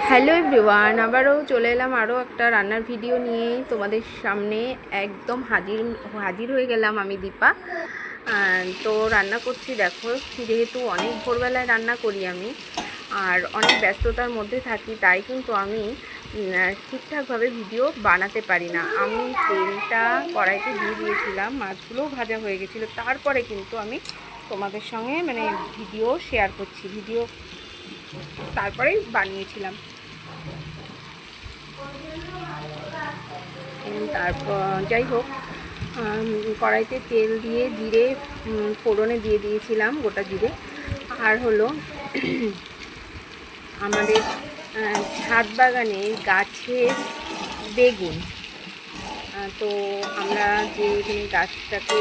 Hello everyone, আবারও চলে এলাম আরও একটা রান্নার ভিডিও নিয়ে তোমাদের সামনে একদম হাজির হয়ে গেলাম আমি দীপা। তো রান্না করছি, দেখো যেহেতু অনেক ভোরবেলায় রান্না করি আমি আর অনেক ব্যস্ততার মধ্যে থাকি, তাই কিন্তু আমি ঠিকঠাকভাবে ভিডিও বানাতে পারি না। আমি তেলটা কড়াইতে দিয়ে দিয়েছিলাম, মাছগুলোও ভাজা হয়ে গেছিলো, তারপরে কিন্তু আমি তোমাদের সঙ্গে ভিডিও শেয়ার করছি, ভিডিও তারপরেই বানিয়েছিলাম। তারপর যাই হোক, কড়াইতে তেল দিয়ে জিরে ফোড়নে দিয়ে দিয়েছিলাম গোটা জিরে। আর হলো আমাদের ছাদ বাগানে গাছের বেগুন। তো আমরা যে এখানে গাছটাকে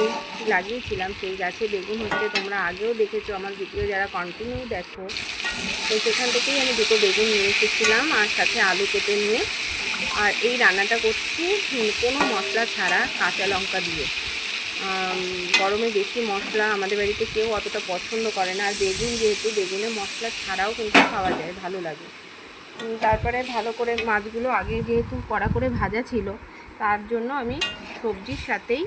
লাগিয়েছিলাম সেই গাছে বেগুন হচ্ছে, তোমরা আগেও দেখেছো আমার ভিডিও যারা কন্টিনিউ দেখো। তো সেখান থেকেই আমি দুটো বেগুন নিয়ে এসেছিলাম আর সাথে আলু কেটে নিয়ে। আর এই রান্নাটা করছি কোনো মশলা ছাড়া, কাঁচা লঙ্কা দিয়ে। গরমে বেশি মশলা আমাদের বাড়িতে কেউ অতটা পছন্দ করে না, আর বেগুন যেহেতু, বেগুনে মশলা ছাড়াও কিন্তু খাওয়া যায়, ভালো লাগে। তারপরে ভালো করে মাছগুলো আগে যেহেতু কড়া করে ভাজা ছিল, তার জন্য আমি সবজির সাথেই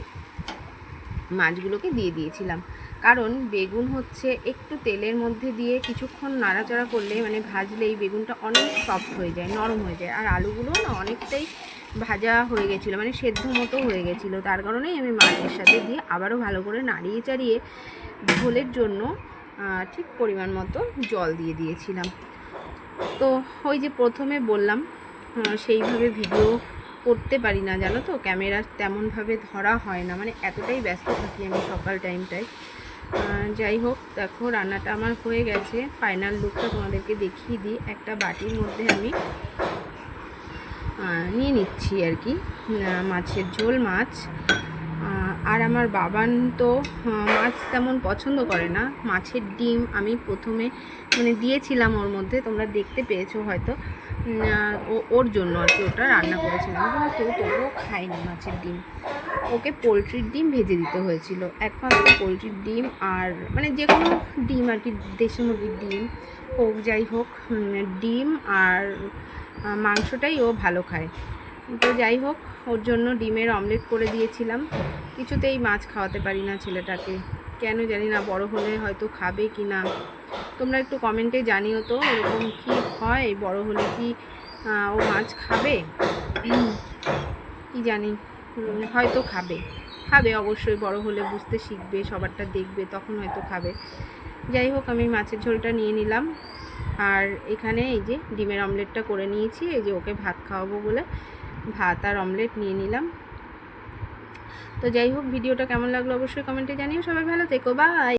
মাছগুলোকে দিয়ে দিয়েছিলাম। কারণ বেগুন হচ্ছে একটু তেলের মধ্যে দিয়ে কিছুক্ষণ নাড়াচাড়া করলে, ভাজলেই বেগুনটা অনেক সফট হয়ে যায়, নরম হয়ে যায়। আর আলুগুলো না অনেকটাই ভাজা হয়ে গেছিলো, সেদ্ধ মতো হয়ে গেছিলো। তার কারণেই আমি মাছের সাথে দিয়ে আবারও ভালো করে নাড়িয়ে চাড়িয়ে ঝোলের জন্য ঠিক পরিমাণ মতো জল দিয়ে দিয়েছিলাম। তো ওই যে প্রথমে বললাম, সেইভাবে ভিডিও করতে পারি না, জানো তো, ক্যামেরা তেমনভাবে ধরা হয় না, এতটাই ব্যস্ত থাকি আমি সকাল টাইমটায়। যাই হোক, দেখো রান্নাটা আমার হয়ে গেছে। ফাইনাল লুকটা তোমাদেরকে দেখিয়ে দিই। একটা বাটির মধ্যে আমি নিয়ে নিচ্ছি আর কি মাছের ঝোল, মাছ। আর আমার বাবান তো মাছ তেমন পছন্দ করে না। মাছের ডিম আমি প্রথমে দিয়েছিলাম ওর মধ্যে, তোমরা দেখতে পেয়েছো হয়তো। ওর জন্য আর কি ওটা রান্না করেছিলাম, কিন্তু তবুও খায়নি মাছের ডিম। ওকে পোলট্রির ডিম ভেজে দিতে হয়েছিল, একমাত্র পোলট্রির ডিম। আর যে কোনো ডিম আর কি, দেশি মুরগির ডিম হোক, যাই হোক, ডিম আর মাংসটাই ও ভালো খায়। তো যাই হোক, ওর জন্য ডিমের অমলেট করে দিয়েছিলাম। কিছুতেই মাছ খাওয়াতে পারি না ছেলেটাকে, কেন জানি না। বড় হলে হয়তো খাবে কি না, তোমরা একটু কমেন্টে জানিও তো, এরকম কি হয়, বড় হলে কি ও মাছ খাবে কি জানি। হয়তো খাবে অবশ্যই, বড় হলে বুঝতে শিখবে, সবারটা দেখবে, তখন হয়তো খাবে। যাই হোক, আমি মাছের ঝোলটা নিয়ে নিলাম। আর এখানে এই যে ডিমের অমলেটটা করে নিয়েছি, এই যে ওকে ভাত খাওয়াবো বলে ভাত আর অমলেট নিয়ে নিলাম। তো যাই হোক, ভিডিওটা কেমন লাগলো অবশ্যই কমেন্টে জানিও। সবাই ভালো থেকো, বাই।